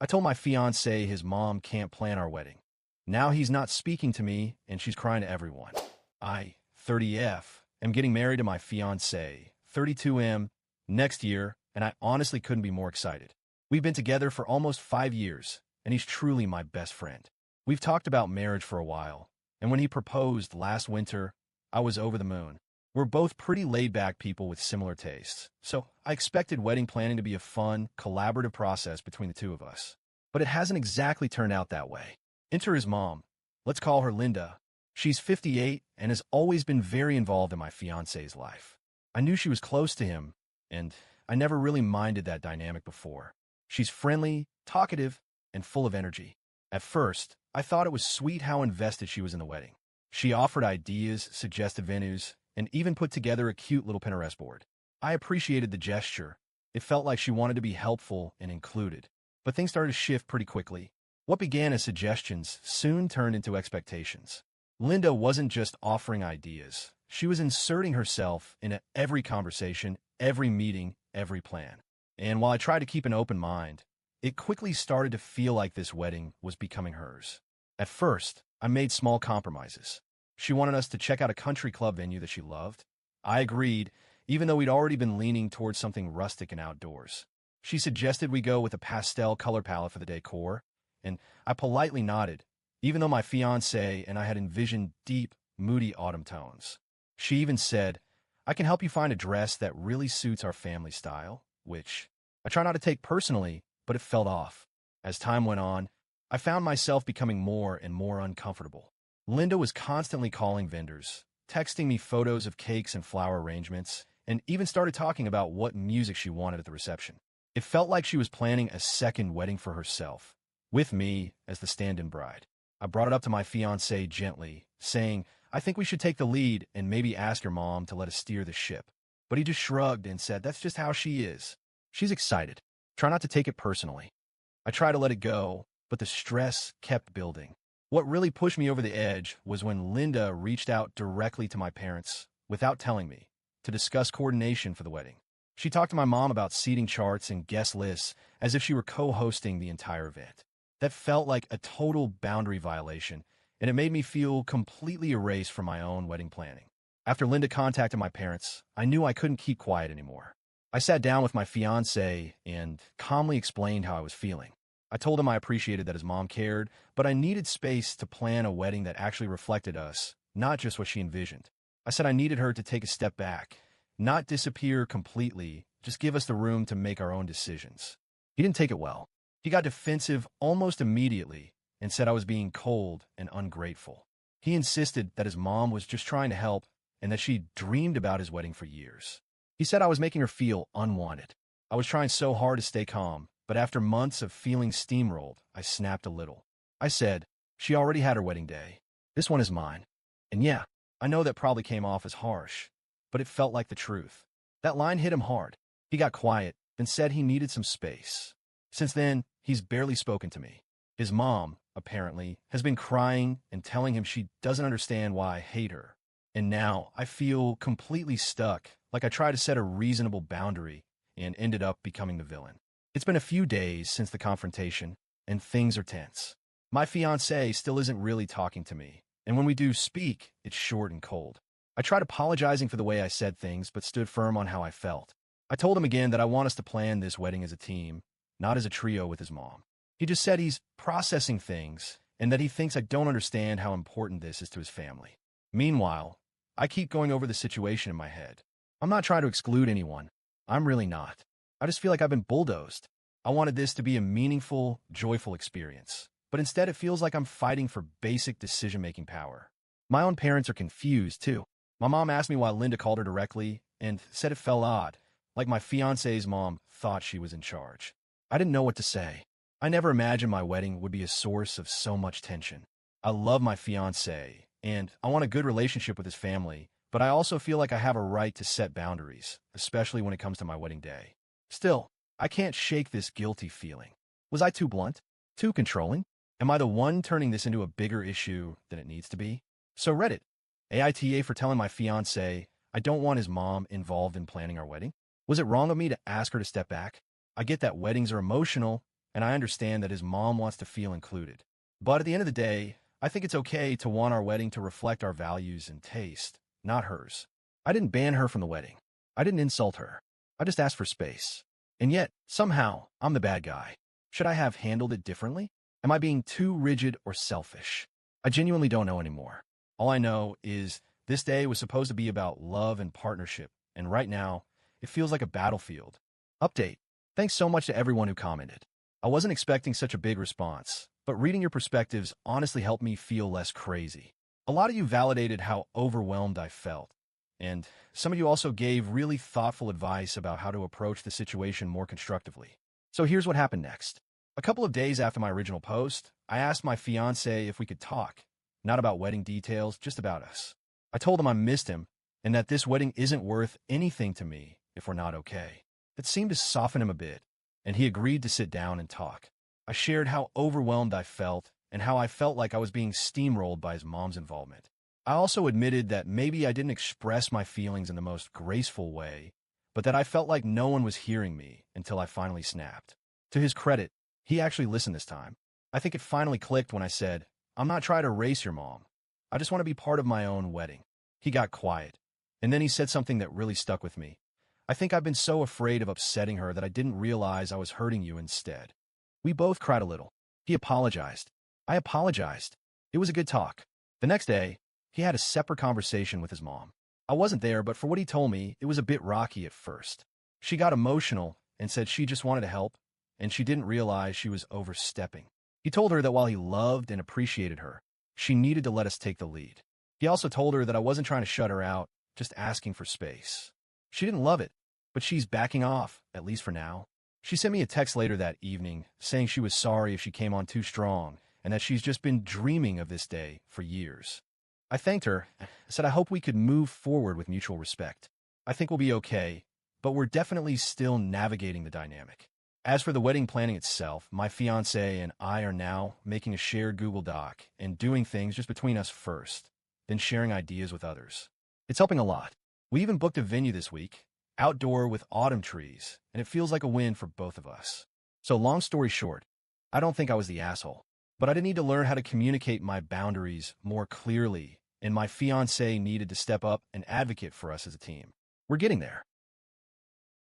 I told my fiancé his mom can't plan our wedding. Now he's not speaking to me, and she's crying to everyone. I, 30F, am getting married to my fiancé, 32M, next year, and I honestly couldn't be more excited. We've been together for almost 5 years, and he's truly my best friend. We've talked about marriage for a while, and when he proposed last winter, I was over the moon. We're both pretty laid-back people with similar tastes, so I expected wedding planning to be a fun, collaborative process between the two of us. But it hasn't exactly turned out that way. Enter his mom. Let's call her Linda. She's 58 and has always been very involved in my fiancé's life. I knew she was close to him, and I never really minded that dynamic before. She's friendly, talkative, and full of energy. At first, I thought it was sweet how invested she was in the wedding. She offered ideas, suggested venues, and even put together a cute little Pinterest board. I appreciated the gesture. It felt like she wanted to be helpful and included. But things started to shift pretty quickly. What began as suggestions soon turned into expectations. Linda wasn't just offering ideas. She was inserting herself into every conversation, every meeting, every plan. And while I tried to keep an open mind, it quickly started to feel like this wedding was becoming hers. At first, I made small compromises. She wanted us to check out a country club venue that she loved. I agreed, even though we'd already been leaning towards something rustic and outdoors. She suggested we go with a pastel color palette for the decor, and I politely nodded, even though my fiancé and I had envisioned deep, moody autumn tones. She even said, "I can help you find a dress that really suits our family style," which I try not to take personally, but it felt off. As time went on, I found myself becoming more and more uncomfortable. Linda was constantly calling vendors, texting me photos of cakes and flower arrangements, and even started talking about what music she wanted at the reception. It felt like she was planning a second wedding for herself, with me as the stand-in bride. I brought it up to my fiancé gently, saying, "I think we should take the lead and maybe ask your mom to let us steer the ship." But he just shrugged and said, "That's just how she is. She's excited. Try not to take it personally." I tried to let it go, but the stress kept building. What really pushed me over the edge was when Linda reached out directly to my parents, without telling me, to discuss coordination for the wedding. She talked to my mom about seating charts and guest lists as if she were co-hosting the entire event. That felt like a total boundary violation, and it made me feel completely erased from my own wedding planning. After Linda contacted my parents, I knew I couldn't keep quiet anymore. I sat down with my fiancé and calmly explained how I was feeling. I told him I appreciated that his mom cared, but I needed space to plan a wedding that actually reflected us, not just what she envisioned. I said I needed her to take a step back, not disappear completely, just give us the room to make our own decisions. He didn't take it well. He got defensive almost immediately and said I was being cold and ungrateful. He insisted that his mom was just trying to help and that she'd dreamed about his wedding for years. He said I was making her feel unwanted. I was trying so hard to stay calm, but after months of feeling steamrolled, I snapped a little. I said, "She already had her wedding day. This one is mine." And yeah, I know that probably came off as harsh, but it felt like the truth. That line hit him hard. He got quiet and said he needed some space. Since then, he's barely spoken to me. His mom, apparently, has been crying and telling him she doesn't understand why I hate her. And now I feel completely stuck, like I tried to set a reasonable boundary and ended up becoming the villain. It's been a few days since the confrontation, and things are tense. My fiancé still isn't really talking to me, and when we do speak, it's short and cold. I tried apologizing for the way I said things, but stood firm on how I felt. I told him again that I want us to plan this wedding as a team, not as a trio with his mom. He just said he's processing things, and that he thinks I don't understand how important this is to his family. Meanwhile, I keep going over the situation in my head. I'm not trying to exclude anyone. I'm really not. I just feel like I've been bulldozed. I wanted this to be a meaningful, joyful experience, but instead it feels like I'm fighting for basic decision-making power. My own parents are confused, too. My mom asked me why Linda called her directly and said it felt odd, like my fiancé's mom thought she was in charge. I didn't know what to say. I never imagined my wedding would be a source of so much tension. I love my fiancé, and I want a good relationship with his family, but I also feel like I have a right to set boundaries, especially when it comes to my wedding day. Still, I can't shake this guilty feeling. Was I too blunt? Too controlling? Am I the one turning this into a bigger issue than it needs to be? So Reddit, AITA for telling my fiancé I don't want his mom involved in planning our wedding? Was it wrong of me to ask her to step back? I get that weddings are emotional, and I understand that his mom wants to feel included. But at the end of the day, I think it's okay to want our wedding to reflect our values and taste, not hers. I didn't ban her from the wedding. I didn't insult her. I just asked for space. And yet, somehow, I'm the bad guy. Should I have handled it differently? Am I being too rigid or selfish? I genuinely don't know anymore. All I know is this day was supposed to be about love and partnership, and right now, it feels like a battlefield. Update. Thanks so much to everyone who commented. I wasn't expecting such a big response, but reading your perspectives honestly helped me feel less crazy. A lot of you validated how overwhelmed I felt, and some of you also gave really thoughtful advice about how to approach the situation more constructively. So here's what happened next. A couple of days after my original post, I asked my fiancé if we could talk, not about wedding details, just about us. I told him I missed him and that this wedding isn't worth anything to me if we're not okay. It seemed to soften him a bit, and he agreed to sit down and talk. I shared how overwhelmed I felt and how I felt like I was being steamrolled by his mom's involvement. I also admitted that maybe I didn't express my feelings in the most graceful way, but that I felt like no one was hearing me until I finally snapped. To his credit, he actually listened this time. I think it finally clicked when I said, "I'm not trying to erase your mom. I just want to be part of my own wedding." He got quiet, and then he said something that really stuck with me. "I think I've been so afraid of upsetting her that I didn't realize I was hurting you instead." We both cried a little. He apologized. I apologized. It was a good talk. The next day, he had a separate conversation with his mom. I wasn't there, but for what he told me, it was a bit rocky at first. She got emotional and said she just wanted to help, and she didn't realize she was overstepping. He told her that while he loved and appreciated her, she needed to let us take the lead. He also told her that I wasn't trying to shut her out, just asking for space. She didn't love it, but she's backing off, at least for now. She sent me a text later that evening saying she was sorry if she came on too strong and that she's just been dreaming of this day for years. I thanked her, said I hope we could move forward with mutual respect. I think we'll be okay, but we're definitely still navigating the dynamic. As for the wedding planning itself, my fiancé and I are now making a shared Google Doc and doing things just between us first, then sharing ideas with others. It's helping a lot. We even booked a venue this week, outdoor with autumn trees, and it feels like a win for both of us. So long story short, I don't think I was the asshole, but I did need to learn how to communicate my boundaries more clearly, and my fiancé needed to step up and advocate for us as a team. We're getting there.